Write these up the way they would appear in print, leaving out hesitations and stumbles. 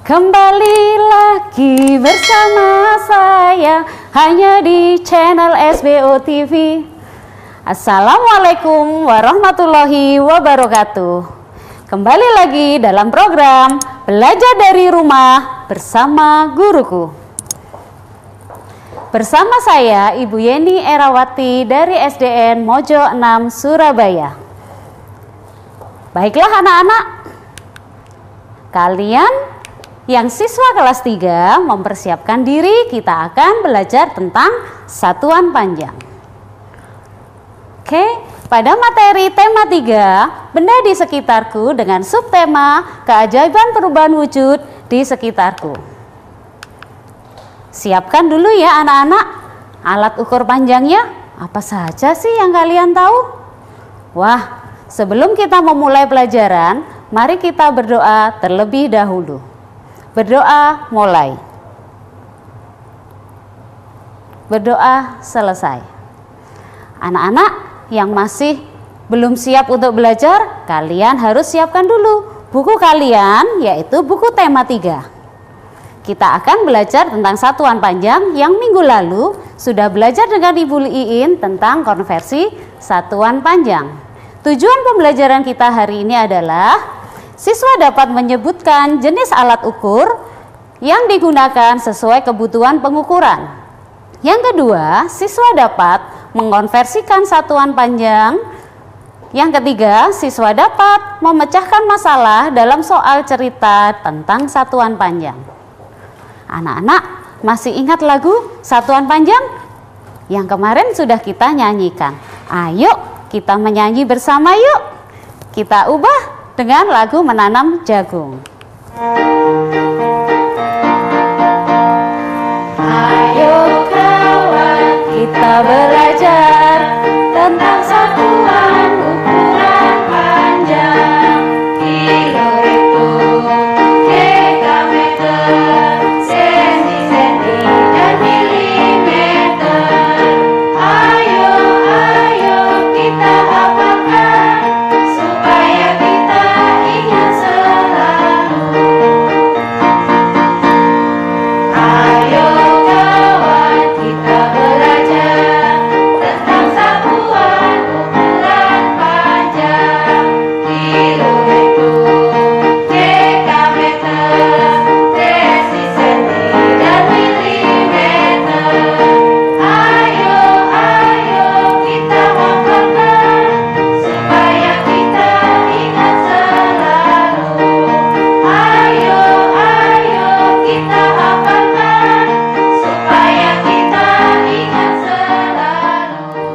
Kembali lagi bersama saya hanya di channel SBO TV. Assalamualaikum warahmatullahi wabarakatuh. Kembali lagi dalam program Belajar dari Rumah bersama Guruku. Bersama saya Ibu Yeni Erawati dari SDN Mojo 6 Surabaya. Baiklah anak-anak, kalian yang siswa kelas 3 mempersiapkan diri, kita akan belajar tentang satuan panjang. Oke, pada materi tema 3, benda di sekitarku dengan subtema keajaiban perubahan wujud di sekitarku. Siapkan dulu ya anak-anak, alat ukur panjangnya apa saja sih yang kalian tahu? Wah, sebelum kita memulai pelajaran, mari kita berdoa terlebih dahulu. Berdoa mulai. Berdoa selesai. Anak-anak yang masih belum siap untuk belajar, kalian harus siapkan dulu buku kalian, yaitu buku tema 3. Kita akan belajar tentang satuan panjang yang minggu lalu sudah belajar dengan Ibu Iin tentang konversi satuan panjang. Tujuan pembelajaran kita hari ini adalah siswa dapat menyebutkan jenis alat ukur yang digunakan sesuai kebutuhan pengukuran. Yang kedua, siswa dapat mengkonversikan satuan panjang. Yang ketiga, siswa dapat memecahkan masalah dalam soal cerita tentang satuan panjang. Anak-anak masih ingat lagu satuan panjang? Yang kemarin sudah kita nyanyikan. Ayo kita menyanyi bersama yuk. Kita ubah dengan lagu Menanam Jagung. Ayo kawan, kita belajar tentang satuan ukuran panjang. Kilo itu dekameter, senti, dan milimeter. Ayo kita hafalkan supaya kita ingat selalu. Ayo kawan, kita belajar tentang satuan ukuran panjang. Kilo itu dekameter, desi, senti, dan milimeter. Ayo kita hafalkan supaya kita ingat selalu. Ayo kita hafalkan supaya kita ingat selalu.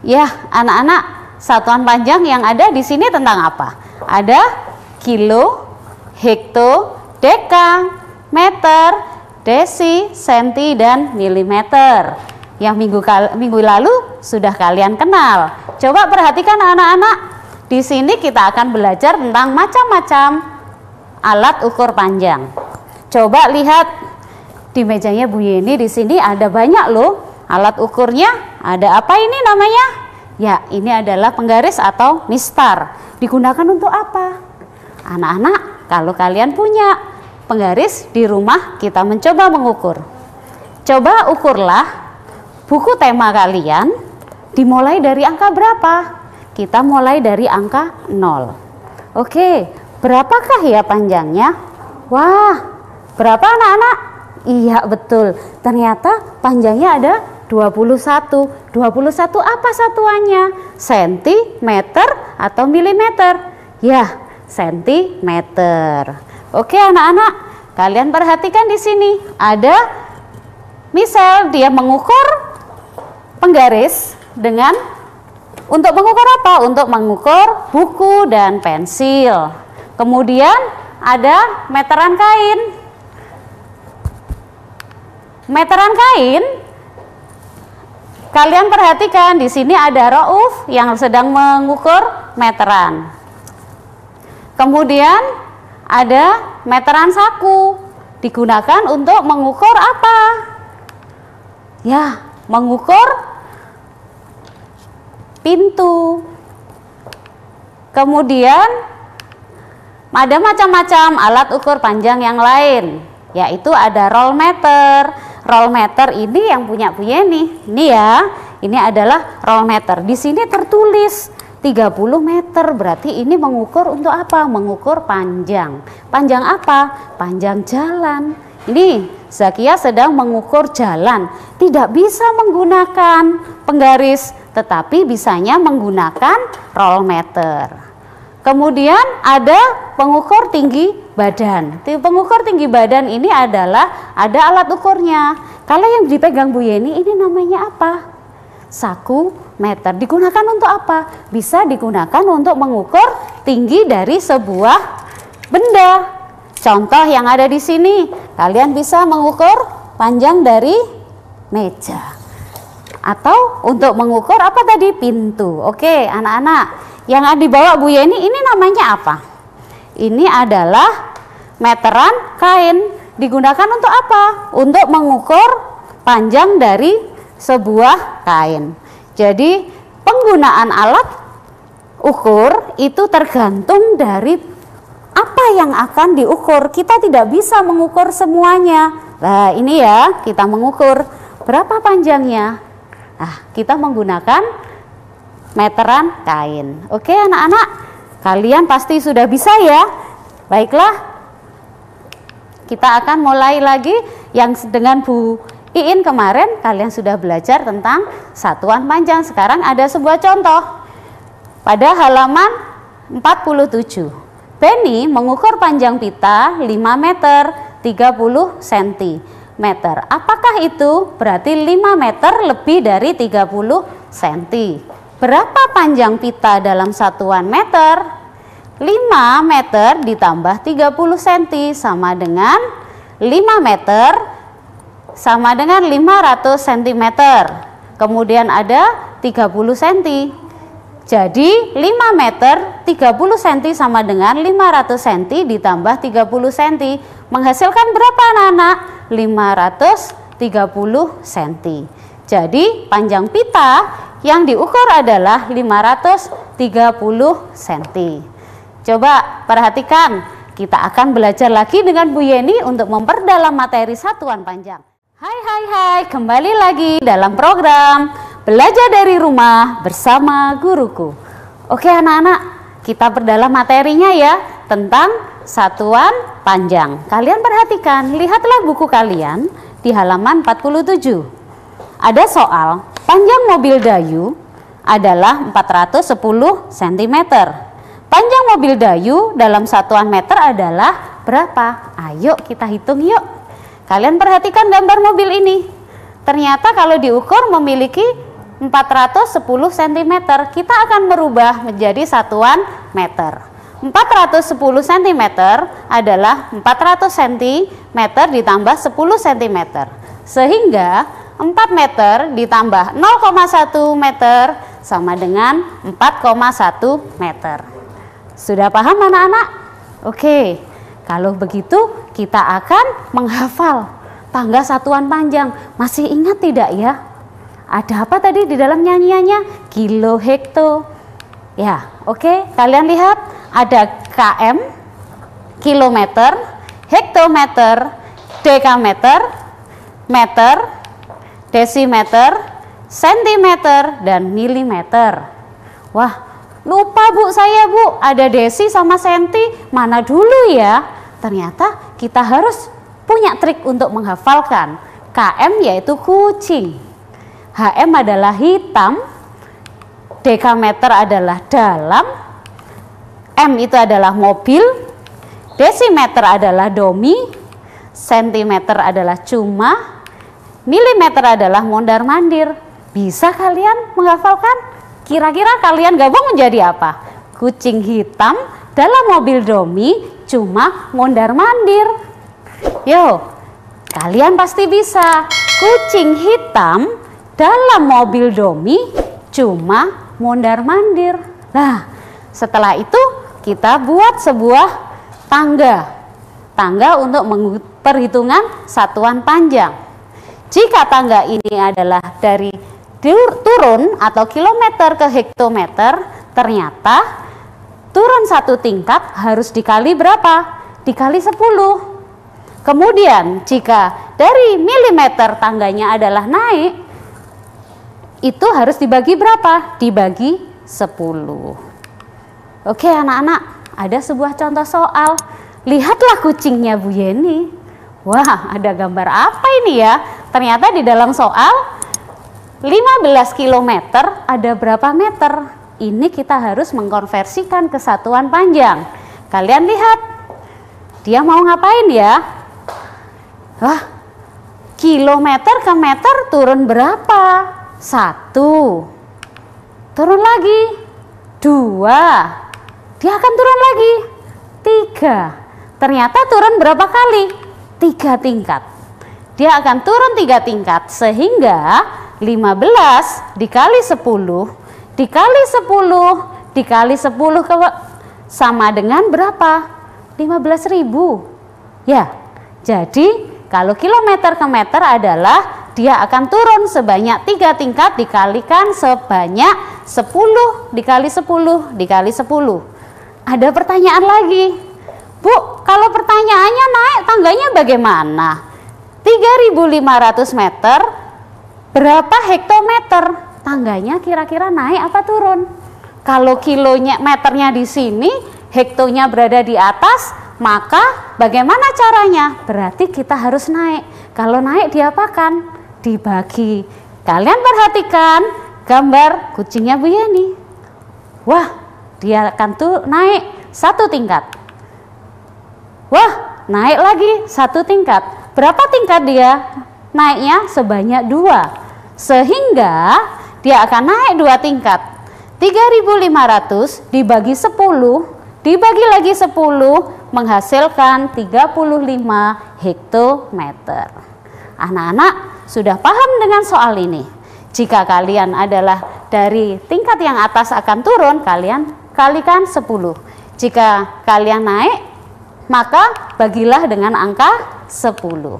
Ya, anak-anak, satuan panjang yang ada di sini tentang apa? Ada kilo, hekto, deka, meter, desi, senti, dan milimeter. Yang minggu lalu sudah kalian kenal. Coba perhatikan anak-anak. Di sini kita akan belajar tentang macam-macam alat ukur panjang. Coba lihat di mejanya Bu Yeni, di sini ada banyak loh alat ukurnya. Ada apa ini namanya? Ya, ini adalah penggaris atau mistar. Digunakan untuk apa? Anak-anak, kalau kalian punya penggaris di rumah, kita mencoba mengukur. Coba ukurlah buku tema kalian, dimulai dari angka berapa? Kita mulai dari angka 0. Oke, berapakah ya panjangnya? Wah, berapa anak-anak? Iya betul, ternyata panjangnya ada 21. 21 apa satuannya? Sentimeter atau milimeter? Ya, sentimeter. Oke anak-anak, kalian perhatikan di sini ada misal dia mengukur penggaris dengan untuk mengukur apa? Untuk mengukur buku dan pensil. Kemudian ada meteran kain. Meteran kain, kalian perhatikan di sini ada Rauf yang sedang mengukur meteran. Kemudian ada meteran saku, digunakan untuk mengukur apa? Ya, mengukur pintu. Kemudian Ada macam-macam alat ukur panjang yang lain, yaitu ada roll meter. Roll meter ini yang punya Bu Yeni. Ini ya, ini adalah roll meter. Di sini tertulis 30 meter, berarti ini mengukur untuk apa? Mengukur panjang. Panjang apa? Panjang jalan. Ini Zakia sedang mengukur jalan. Tidak bisa menggunakan penggaris, tetapi bisanya menggunakan roll meter. Kemudian ada pengukur tinggi badan. Pengukur tinggi badan ini adalah ada alat ukurnya. Kalau yang dipegang Bu Yeni ini namanya apa? Saku meter. Digunakan untuk apa? Bisa digunakan untuk mengukur tinggi dari sebuah benda. Contoh yang ada di sini, kalian bisa mengukur panjang dari meja. Atau untuk mengukur apa tadi? Pintu. Oke, anak-anak. Yang dibawa Bu Yeni ini namanya apa? Ini adalah meteran kain. Digunakan untuk apa? Untuk mengukur panjang dari sebuah kain. Jadi penggunaan alat ukur itu tergantung dari apa yang akan diukur. Kita tidak bisa mengukur semuanya. Nah ini ya, kita mengukur berapa panjangnya. Nah kita menggunakan meteran kain. Oke anak-anak, kalian pasti sudah bisa ya. Baiklah, kita akan mulai lagi yang dengan Bu Iin kemarin kalian sudah belajar tentang satuan panjang. Sekarang ada sebuah contoh. Pada halaman 47, Benny mengukur panjang pita 5 meter 30 cm. Apakah itu? Berarti 5 meter lebih dari 30 cm. Berapa panjang pita dalam satuan meter? 5 meter ditambah 30 cm sama dengan 5 meter sama dengan 500 cm. Kemudian ada 30 cm. Jadi 5 meter 30 cm sama dengan 500 cm ditambah 30 cm. Menghasilkan berapa anak-anak? 530 cm. Jadi panjang pita yang diukur adalah 530 cm. Coba perhatikan, kita akan belajar lagi dengan Bu Yeni untuk memperdalam materi satuan panjang. Hai, kembali lagi dalam program Belajar dari Rumah bersama Guruku. Oke anak-anak, kita perdalam materinya ya tentang satuan panjang. Kalian perhatikan, lihatlah buku kalian di halaman 47. Ada soal, panjang mobil Dayu adalah 410 cm. Panjang mobil Dayu dalam satuan meter adalah berapa? Ayo kita hitung yuk. Kalian perhatikan gambar mobil ini. Ternyata kalau diukur memiliki 410 cm. Kita akan merubah menjadi satuan meter. 410 cm adalah 400 cm ditambah 10 cm. Sehingga 4 meter ditambah 0,1 meter sama dengan 4,1 meter. Sudah paham anak-anak? Oke, kalau begitu kita akan menghafal tangga satuan panjang. Masih ingat tidak ya? Ada apa tadi di dalam nyanyiannya? Kilo, hekto. Ya, oke. Kalian lihat ada km, kilometer, hektometer, dekameter, meter, desimeter, sentimeter, dan milimeter. Wah, lupa Bu saya Bu, ada desi sama senti, mana dulu ya? Ternyata kita harus punya trik untuk menghafalkan. KM yaitu kucing, HM adalah hitam, dekameter adalah dalam, M itu adalah mobil, desimeter adalah domi, sentimeter adalah cuma, milimeter adalah mondar-mandir. Bisa kalian menghafalkan? Kira-kira kalian gabung menjadi apa? Kucing hitam dalam mobil domi cuma mondar-mandir. Yo, kalian pasti bisa. Kucing hitam dalam mobil domi cuma mondar-mandir. Nah, setelah itu kita buat sebuah tangga untuk perhitungan satuan panjang. Jika tangga ini adalah dari turun atau kilometer ke hektometer, ternyata turun 1 tingkat harus dikali berapa? Dikali 10. Kemudian jika dari milimeter tangganya adalah naik, itu harus dibagi berapa? Dibagi 10. Oke anak-anak, ada sebuah contoh soal. Lihatlah kucingnya Bu Yeni. Wah, ada gambar apa ini ya? Ternyata di dalam soal 15 km ada berapa meter? Ini kita harus mengkonversikan ke satuan panjang. Kalian lihat, dia mau ngapain ya? Wah, kilometer ke meter turun berapa? 1. Turun lagi. 2. Dia akan turun lagi. 3. Ternyata turun berapa kali? 3 tingkat. Dia akan turun 3 tingkat, sehingga 15 dikali 10 dikali 10 dikali 10 sama dengan berapa? 15.000. Ya, jadi kalau kilometer ke meter adalah dia akan turun sebanyak 3 tingkat dikalikan sebanyak 10 dikali 10 dikali 10. Ada pertanyaan lagi. Bu, kalau pertanyaannya naik tangganya bagaimana? 3.500 meter, berapa hektometer? Tangganya kira-kira naik apa turun? Kalau kilonya meternya di sini, hektonya berada di atas, maka bagaimana caranya? Berarti kita harus naik. Kalau naik diapakan? Dibagi. Kalian perhatikan gambar kucingnya Bu Yeni. Wah, dia akan tuh naik 1 tingkat. Wah, naik lagi 1 tingkat. Berapa tingkat dia? Naiknya sebanyak 2. Sehingga dia akan naik 2 tingkat. 3.500 dibagi 10, dibagi lagi 10 menghasilkan 35 hektometer. Anak-anak sudah paham dengan soal ini. Jika kalian adalah dari tingkat yang atas akan turun, kalian kalikan 10. Jika kalian naik, maka bagilah dengan angka 10.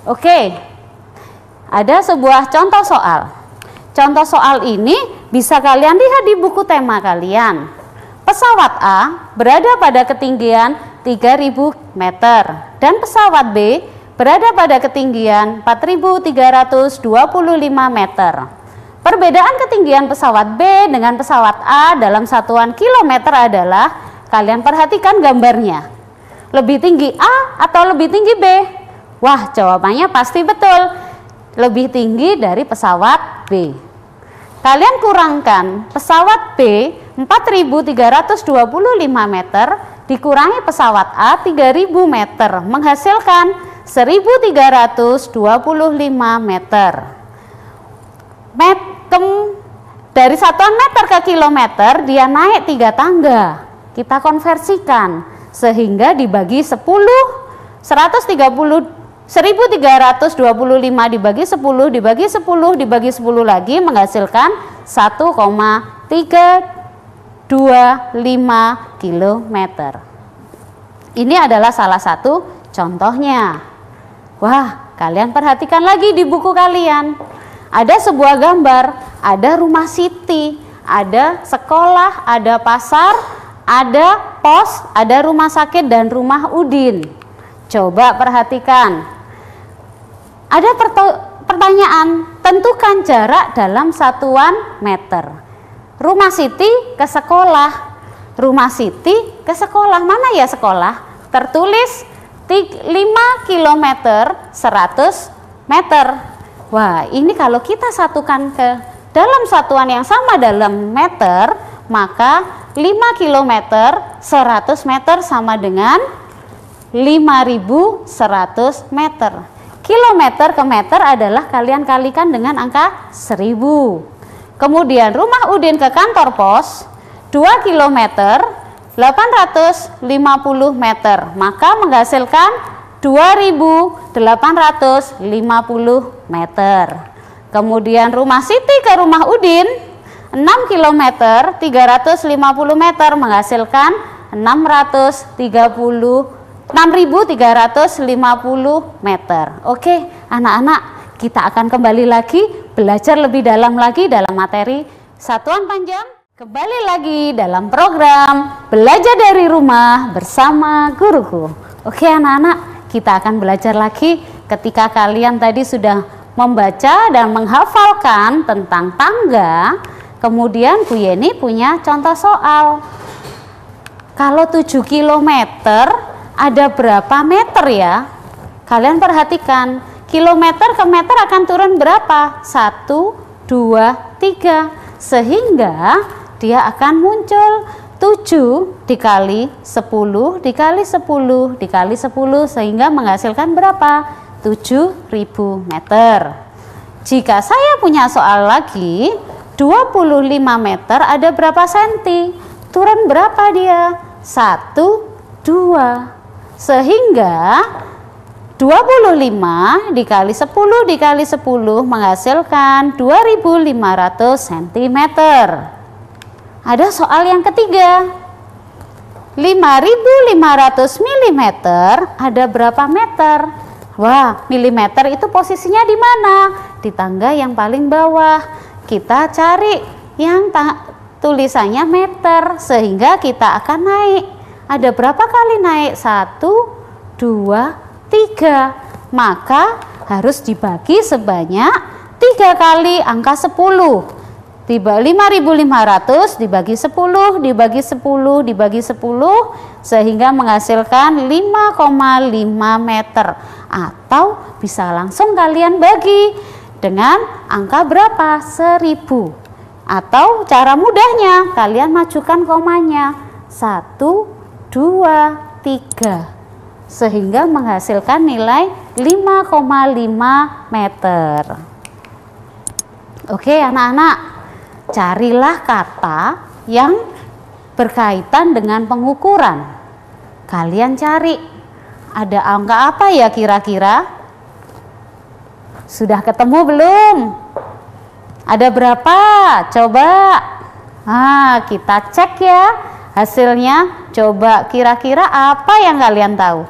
Oke, ada sebuah contoh soal. Contoh soal ini bisa kalian lihat di buku tema kalian. Pesawat A berada pada ketinggian 3.000 meter dan pesawat B berada pada ketinggian 4.325 meter. Perbedaan ketinggian pesawat B dengan pesawat A dalam satuan kilometer adalah, kalian perhatikan gambarnya. Lebih tinggi A atau lebih tinggi B? Wah, jawabannya pasti betul. Lebih tinggi dari pesawat B. Kalian kurangkan pesawat B 4.325 meter dikurangi pesawat A 3.000 meter menghasilkan 1.325 meter. Dari satuan meter ke kilometer dia naik 3 tangga. Kita konversikan. Sehingga dibagi 10, 1.325 dibagi 10, dibagi 10, dibagi 10 lagi menghasilkan 1,325 km. Ini adalah salah satu contohnya. Wah, kalian perhatikan lagi di buku kalian. Ada sebuah gambar, ada rumah Siti, ada sekolah, ada pasar, ada pos, ada rumah sakit dan rumah Udin. Coba perhatikan. Ada pertanyaan, tentukan jarak dalam satuan meter. Rumah Siti ke sekolah. Rumah Siti ke sekolah. Mana ya sekolah? Tertulis 5 km 100 meter. Wah, ini kalau kita satukan ke dalam satuan yang sama dalam meter, maka 5 km 100 meter sama dengan 5.100 meter. Kilometer ke meter adalah kalian kalikan dengan angka 1000. Kemudian rumah Udin ke kantor pos 2 km 850 meter, maka menghasilkan 2.850 meter. Kemudian rumah Siti ke rumah Udin 6 km 350 meter menghasilkan 6.350 meter. Oke, anak-anak, kita akan kembali lagi belajar lebih dalam lagi dalam materi satuan panjang. Kembali lagi dalam program Belajar dari Rumah bersama Guruku. Oke anak-anak, kita akan belajar lagi ketika kalian tadi sudah membaca dan menghafalkan tentang tangga. Kemudian Bu Yeni punya contoh soal. Kalau 7 km ada berapa meter ya? Kalian perhatikan, kilometer ke meter akan turun berapa? 1, 2, 3. Sehingga dia akan muncul 7 dikali 10 dikali 10 dikali 10 sehingga menghasilkan berapa? 7.000 meter. Jika saya punya soal lagi, 25 meter ada berapa senti? Turun berapa dia? 1, 2. Sehingga 25 dikali 10 dikali 10 menghasilkan 2500 cm. Ada soal yang ketiga. 5500 mm ada berapa meter? Wah, milimeter itu posisinya di mana? Di tangga yang paling bawah. Kita cari yang tulisannya meter sehingga kita akan naik. Ada berapa kali naik? 1, 2, 3. Maka harus dibagi sebanyak 3 kali angka 10. 5.500 dibagi 10 dibagi 10 dibagi 10 sehingga menghasilkan 5,5 meter, atau bisa langsung kalian bagi dengan angka berapa? 1000. Atau cara mudahnya kalian majukan komanya 1, 2, 3 sehingga menghasilkan nilai 5,5 meter. Oke anak-anak, carilah kata yang berkaitan dengan pengukuran. Kalian cari, ada angka apa ya kira-kira? Sudah ketemu belum? Ada berapa? Coba. Kita cek ya hasilnya. Coba kira-kira apa yang kalian tahu?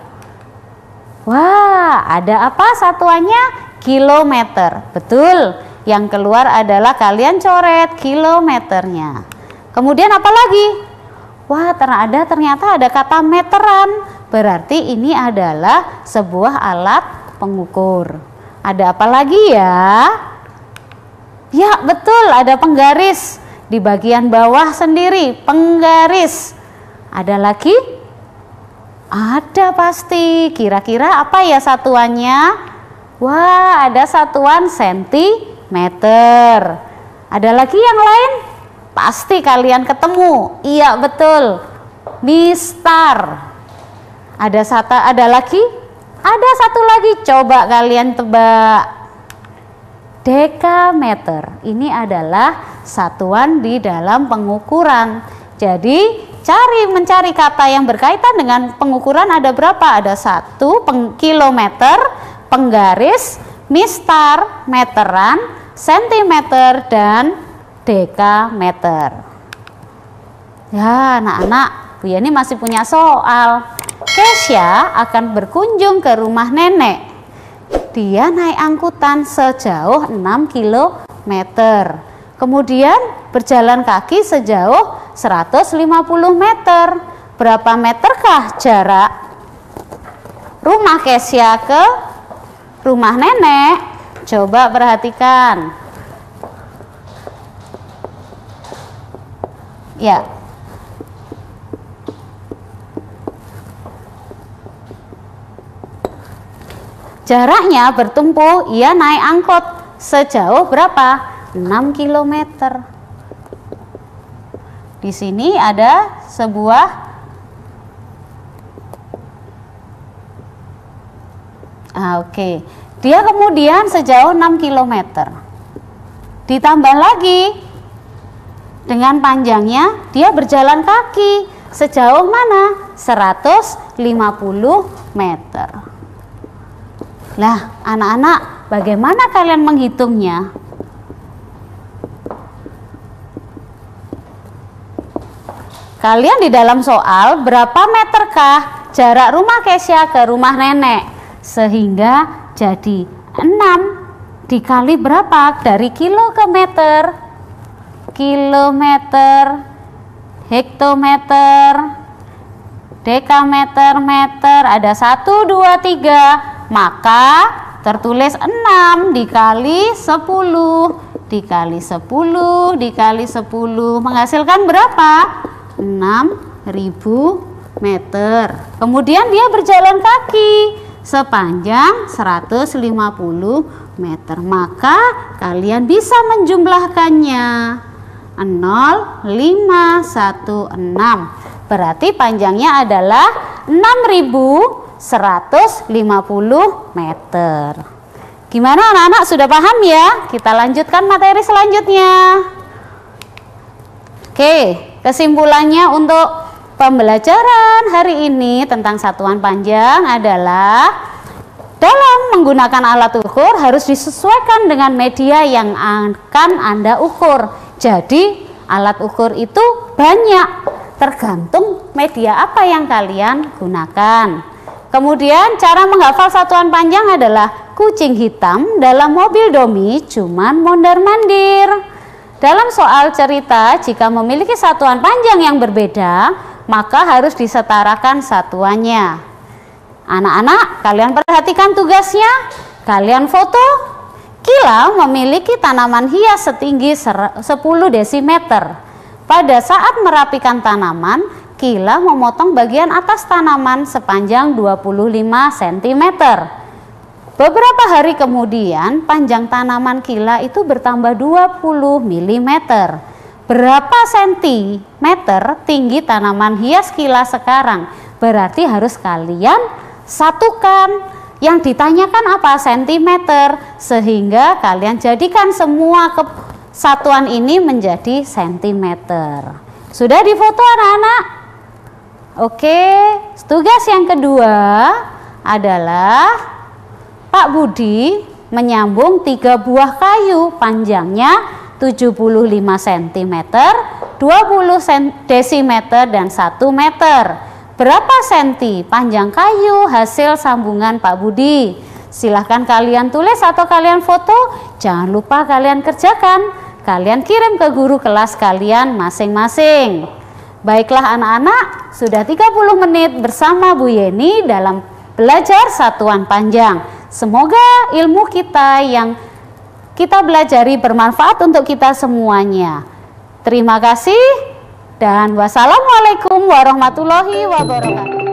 Wah, ada apa satuannya? Kilometer. Betul. Yang keluar adalah kalian coret kilometernya. Kemudian apa lagi? Wah, ternyata ada kata meteran. Berarti ini adalah sebuah alat pengukur. Ada apa lagi ya? Ya, betul, ada penggaris. Di bagian bawah sendiri, penggaris. Ada lagi? Ada pasti. Kira-kira apa ya satuannya? Wah, ada satuan sentimeter. Ada lagi yang lain? Pasti kalian ketemu. Iya, betul. Mistar. Ada lagi? Ada satu lagi. Coba kalian tebak. Dekameter. Ini adalah satuan di dalam pengukuran. Jadi, mencari kata yang berkaitan dengan pengukuran ada berapa? Ada 1 kilometer, penggaris, mistar, meteran, sentimeter, dan dekameter. Ya anak-anak, Bu Yeni masih punya soal. Kesya akan berkunjung ke rumah nenek. Dia naik angkutan sejauh 6 km. Kemudian berjalan kaki sejauh 150 meter. Berapa meterkah jarak rumah Kesya ke rumah nenek? Coba perhatikan. Ya. Jaraknya bertumpu, ia naik angkot sejauh berapa? 6 km. Di sini ada sebuah Oke. Dia kemudian sejauh 6 km. Ditambah lagi dengan panjangnya, dia berjalan kaki sejauh mana? 150 meter. Lah, anak-anak, bagaimana kalian menghitungnya? Kalian di dalam soal, berapa meterkah jarak rumah Kesya ke rumah nenek? Sehingga jadi 6 dikali berapa? Dari kilo ke meter. kilometer, hektometer, dekameter, meter. Ada 1, 2, 3. Maka tertulis 6 dikali 10 dikali 10 dikali 10 menghasilkan berapa? 6.000 meter. Kemudian dia berjalan kaki sepanjang 150 meter. Maka kalian bisa menjumlahkannya. 0, 5, 1, 6. Berarti panjangnya adalah 6.150 meter. Gimana anak-anak, sudah paham ya? Kita lanjutkan materi selanjutnya. Oke, kesimpulannya untuk pembelajaran hari ini tentang satuan panjang adalah dalam menggunakan alat ukur harus disesuaikan dengan media yang akan Anda ukur. Jadi alat ukur itu banyak, tergantung media apa yang kalian gunakan. Kemudian cara menghafal satuan panjang adalah kucing hitam dalam mobil Domi cuman mondar-mandir. Dalam soal cerita, jika memiliki satuan panjang yang berbeda, maka harus disetarakan satuannya. Anak-anak, kalian perhatikan tugasnya. Kalian foto. Kila memiliki tanaman hias setinggi 10 desimeter. Pada saat merapikan tanaman, Kila memotong bagian atas tanaman sepanjang 25 cm. Beberapa hari kemudian, panjang tanaman Kila itu bertambah 20 mm. Berapa sentimeter tinggi tanaman hias Kila sekarang? Berarti harus kalian satukan. Yang ditanyakan apa? Sentimeter. Sehingga kalian jadikan semua satuan ini menjadi sentimeter. Sudah difoto anak-anak? Oke, tugas yang kedua adalah Pak Budi menyambung 3 buah kayu panjangnya 75 cm, 20 desimeter dan 1 meter. Berapa senti panjang kayu hasil sambungan Pak Budi? Silahkan kalian tulis atau kalian foto. Jangan lupa kalian kerjakan. Kalian kirim ke guru kelas kalian masing-masing. Baiklah anak-anak, sudah 30 menit bersama Bu Yeni dalam belajar satuan panjang. Semoga ilmu kita yang kita belajari bermanfaat untuk kita semuanya. Terima kasih dan wassalamualaikum warahmatullahi wabarakatuh.